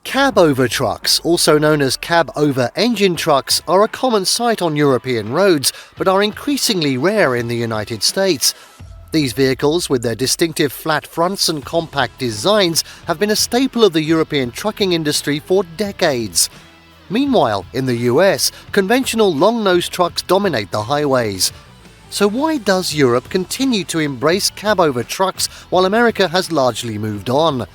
Cabover trucks, also known as cab-over engine trucks, are a common sight on European roads, but are increasingly rare in the United States. These vehicles, with their distinctive flat fronts and compact designs, have been a staple of the European trucking industry for decades. Meanwhile, in the US, conventional long-nosed trucks dominate the highways. So why does Europe continue to embrace cab-over trucks while America has largely moved on?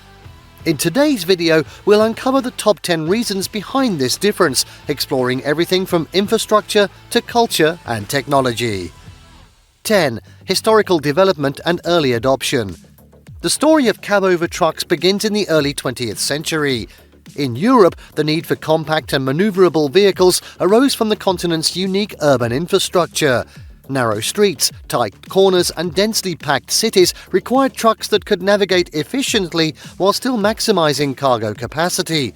In today's video, we'll uncover the top 10 reasons behind this difference, exploring everything from infrastructure to culture and technology. 10. Historical development and early adoption. The story of cab-over trucks begins in the early 20th century. In Europe, the need for compact and maneuverable vehicles arose from the continent's unique urban infrastructure. Narrow streets, tight corners and densely packed cities required trucks that could navigate efficiently while still maximizing cargo capacity.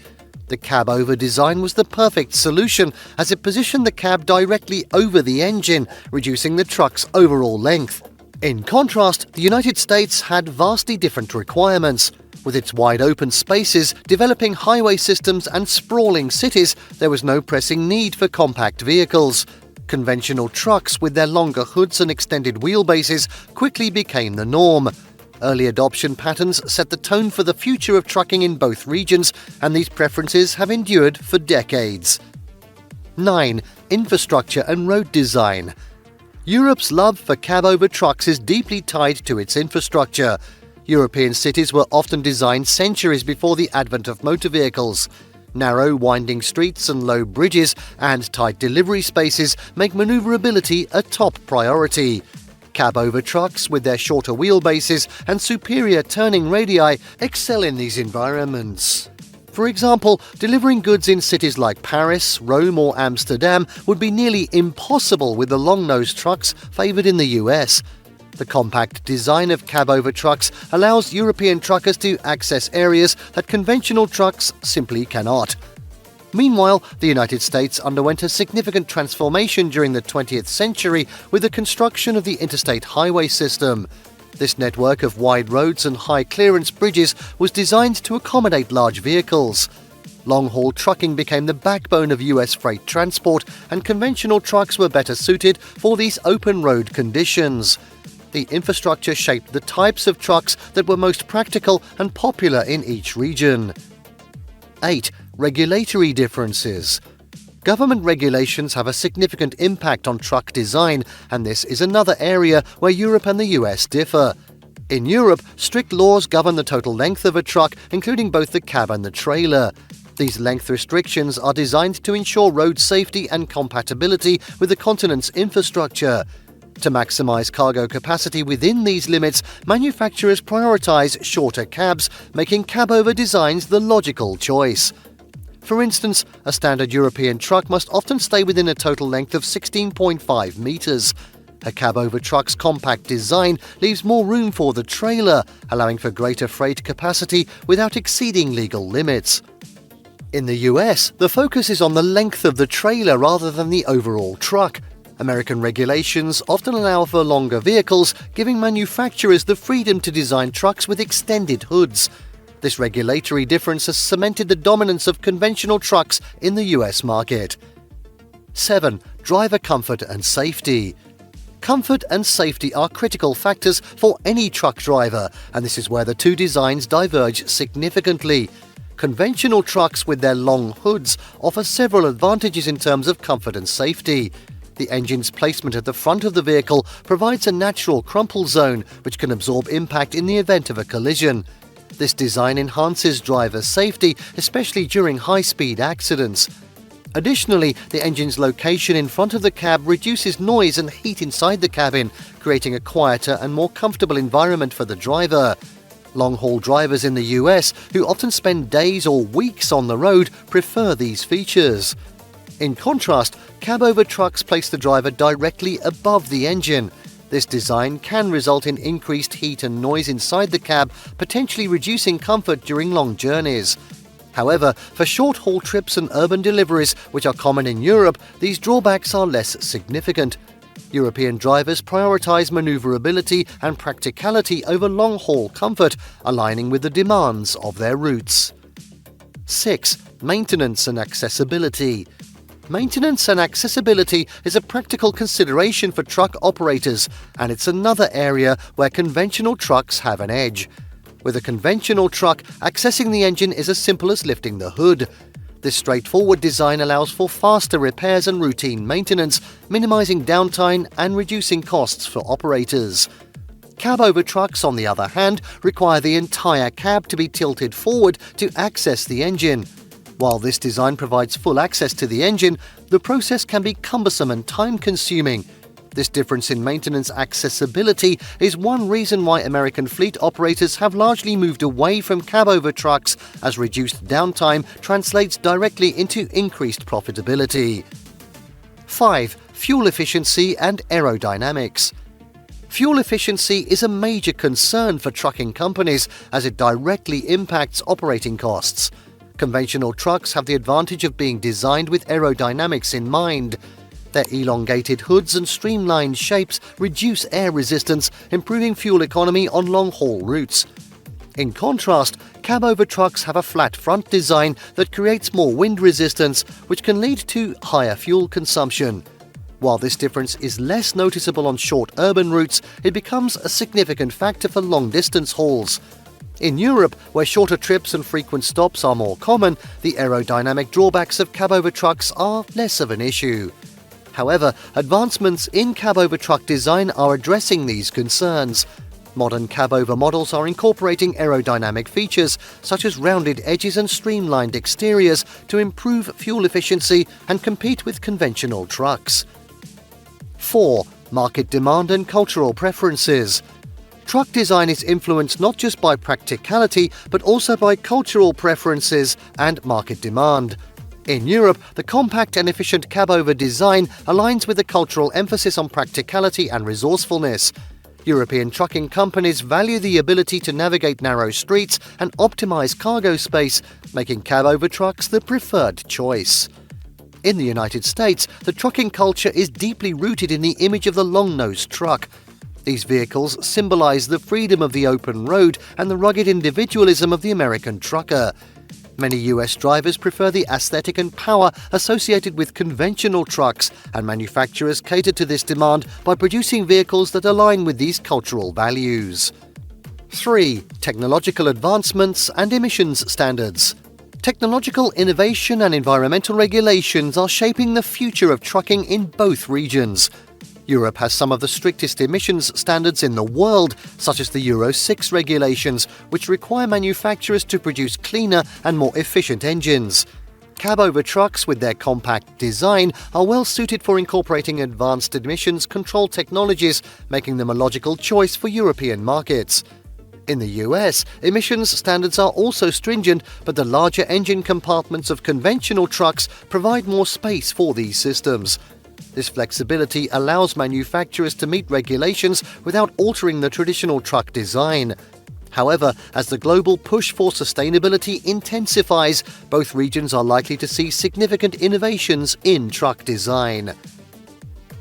The cab-over design was the perfect solution as it positioned the cab directly over the engine, reducing the truck's overall length. In contrast, the United States had vastly different requirements. With its wide-open spaces, developing highway systems and sprawling cities, there was no pressing need for compact vehicles. Conventional trucks with their longer hoods and extended wheelbases quickly became the norm. Early adoption patterns set the tone for the future of trucking in both regions, and these preferences have endured for decades. 9. Infrastructure and road design. Europe's love for cab-over trucks is deeply tied to its infrastructure. European cities were often designed centuries before the advent of motor vehicles. Narrow, winding streets and low bridges and tight delivery spaces make maneuverability a top priority. Cab-over trucks, with their shorter wheelbases and superior turning radii, excel in these environments. For example, delivering goods in cities like Paris, Rome or Amsterdam would be nearly impossible with the long-nosed trucks favoured in the US. The compact design of cab-over trucks allows European truckers to access areas that conventional trucks simply cannot. Meanwhile, the United States underwent a significant transformation during the 20th century with the construction of the interstate highway system. This network of wide roads and high-clearance bridges was designed to accommodate large vehicles. Long-haul trucking became the backbone of US freight transport, and conventional trucks were better suited for these open-road conditions. The infrastructure shaped the types of trucks that were most practical and popular in each region. 8. Regulatory differences. Government regulations have a significant impact on truck design, and this is another area where Europe and the US differ. In Europe, strict laws govern the total length of a truck, including both the cab and the trailer. These length restrictions are designed to ensure road safety and compatibility with the continent's infrastructure. To maximize cargo capacity within these limits, manufacturers prioritize shorter cabs, making cab-over designs the logical choice. For instance, a standard European truck must often stay within a total length of 16.5 meters. A cab-over truck's compact design leaves more room for the trailer, allowing for greater freight capacity without exceeding legal limits. In the US, the focus is on the length of the trailer rather than the overall truck. American regulations often allow for longer vehicles, giving manufacturers the freedom to design trucks with extended hoods. This regulatory difference has cemented the dominance of conventional trucks in the US market. 7. Driver comfort and safety. Comfort and safety are critical factors for any truck driver, and this is where the two designs diverge significantly. Conventional trucks with their long hoods offer several advantages in terms of comfort and safety. The engine's placement at the front of the vehicle provides a natural crumple zone, which can absorb impact in the event of a collision. This design enhances driver safety, especially during high-speed accidents. Additionally, the engine's location in front of the cab reduces noise and heat inside the cabin, creating a quieter and more comfortable environment for the driver. Long-haul drivers in the US, who often spend days or weeks on the road, prefer these features. In contrast, cab-over trucks place the driver directly above the engine. This design can result in increased heat and noise inside the cab, potentially reducing comfort during long journeys. However, for short-haul trips and urban deliveries, which are common in Europe, these drawbacks are less significant. European drivers prioritize maneuverability and practicality over long-haul comfort, aligning with the demands of their routes. 6. Maintenance and accessibility. Maintenance and accessibility is a practical consideration for truck operators, and it's another area where conventional trucks have an edge. With a conventional truck, accessing the engine is as simple as lifting the hood. This straightforward design allows for faster repairs and routine maintenance, minimizing downtime and reducing costs for operators. Cabover trucks, on the other hand, require the entire cab to be tilted forward to access the engine. While this design provides full access to the engine, the process can be cumbersome and time-consuming. This difference in maintenance accessibility is one reason why American fleet operators have largely moved away from cabover trucks, as reduced downtime translates directly into increased profitability. 5. Fuel efficiency and aerodynamics. Fuel efficiency is a major concern for trucking companies as it directly impacts operating costs. Conventional trucks have the advantage of being designed with aerodynamics in mind. Their elongated hoods and streamlined shapes reduce air resistance, improving fuel economy on long-haul routes. In contrast, cabover trucks have a flat front design that creates more wind resistance, which can lead to higher fuel consumption. While this difference is less noticeable on short urban routes, it becomes a significant factor for long-distance hauls. In Europe, where shorter trips and frequent stops are more common, the aerodynamic drawbacks of cabover trucks are less of an issue. However, advancements in cabover truck design are addressing these concerns. Modern cabover models are incorporating aerodynamic features such as rounded edges and streamlined exteriors to improve fuel efficiency and compete with conventional trucks. 4. Market demand and cultural preferences. Truck design is influenced not just by practicality but also by cultural preferences and market demand. In Europe, the compact and efficient cabover design aligns with the cultural emphasis on practicality and resourcefulness. European trucking companies value the ability to navigate narrow streets and optimize cargo space, making cabover trucks the preferred choice. In the United States, the trucking culture is deeply rooted in the image of the long-nosed truck. These vehicles symbolize the freedom of the open road and the rugged individualism of the American trucker. Many US drivers prefer the aesthetic and power associated with conventional trucks, and manufacturers cater to this demand by producing vehicles that align with these cultural values. 3. Technological advancements and emissions standards. Technological innovation and environmental regulations are shaping the future of trucking in both regions. Europe has some of the strictest emissions standards in the world, such as the Euro 6 regulations, which require manufacturers to produce cleaner and more efficient engines. Cabover trucks, with their compact design, are well suited for incorporating advanced emissions control technologies, making them a logical choice for European markets. In the US, emissions standards are also stringent, but the larger engine compartments of conventional trucks provide more space for these systems. This flexibility allows manufacturers to meet regulations without altering the traditional truck design. However, as the global push for sustainability intensifies, both regions are likely to see significant innovations in truck design.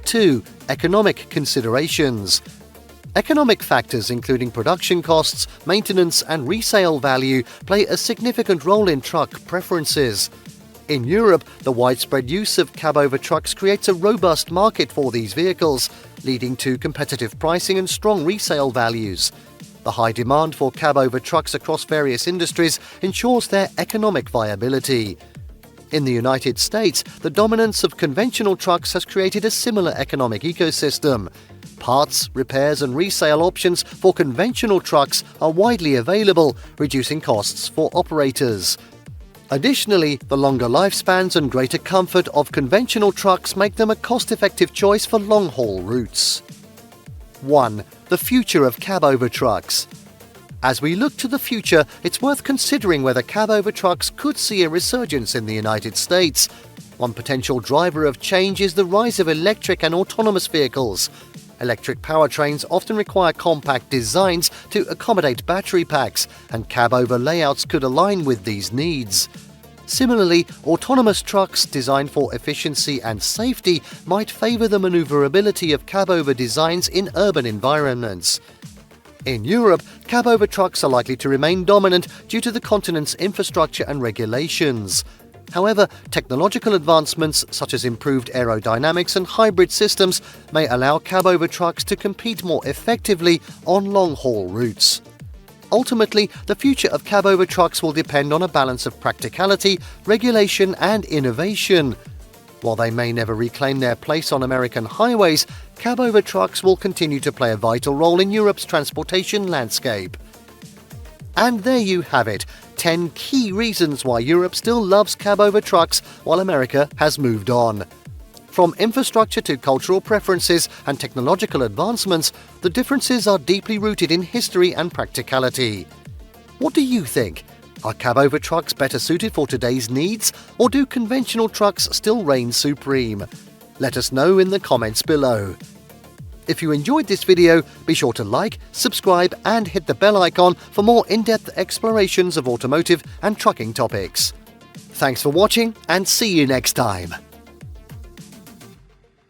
2. Economic considerations. Economic factors including production costs, maintenance, and resale value play a significant role in truck preferences. In Europe, the widespread use of cabover trucks creates a robust market for these vehicles, leading to competitive pricing and strong resale values. The high demand for cabover trucks across various industries ensures their economic viability. In the United States, the dominance of conventional trucks has created a similar economic ecosystem. Parts, repairs, and resale options for conventional trucks are widely available, reducing costs for operators. Additionally, the longer lifespans and greater comfort of conventional trucks make them a cost-effective choice for long-haul routes. 1. The future of cabover trucks. As we look to the future, it's worth considering whether cabover trucks could see a resurgence in the United States. One potential driver of change is the rise of electric and autonomous vehicles. Electric powertrains often require compact designs to accommodate battery packs, and cabover layouts could align with these needs. Similarly, autonomous trucks designed for efficiency and safety might favor the maneuverability of cabover designs in urban environments. In Europe, cabover trucks are likely to remain dominant due to the continent's infrastructure and regulations. However, technological advancements such as improved aerodynamics and hybrid systems may allow cabover trucks to compete more effectively on long-haul routes. Ultimately, the future of cabover trucks will depend on a balance of practicality, regulation and innovation. While they may never reclaim their place on American highways, cabover trucks will continue to play a vital role in Europe's transportation landscape. And there you have it, 10 key reasons why Europe still loves cabover trucks while America has moved on. From infrastructure to cultural preferences and technological advancements, the differences are deeply rooted in history and practicality. What do you think? Are cabover trucks better suited for today's needs, or do conventional trucks still reign supreme? Let us know in the comments below. If you enjoyed this video, be sure to like, subscribe and hit the bell icon for more in-depth explorations of automotive and trucking topics. Thanks for watching and see you next time.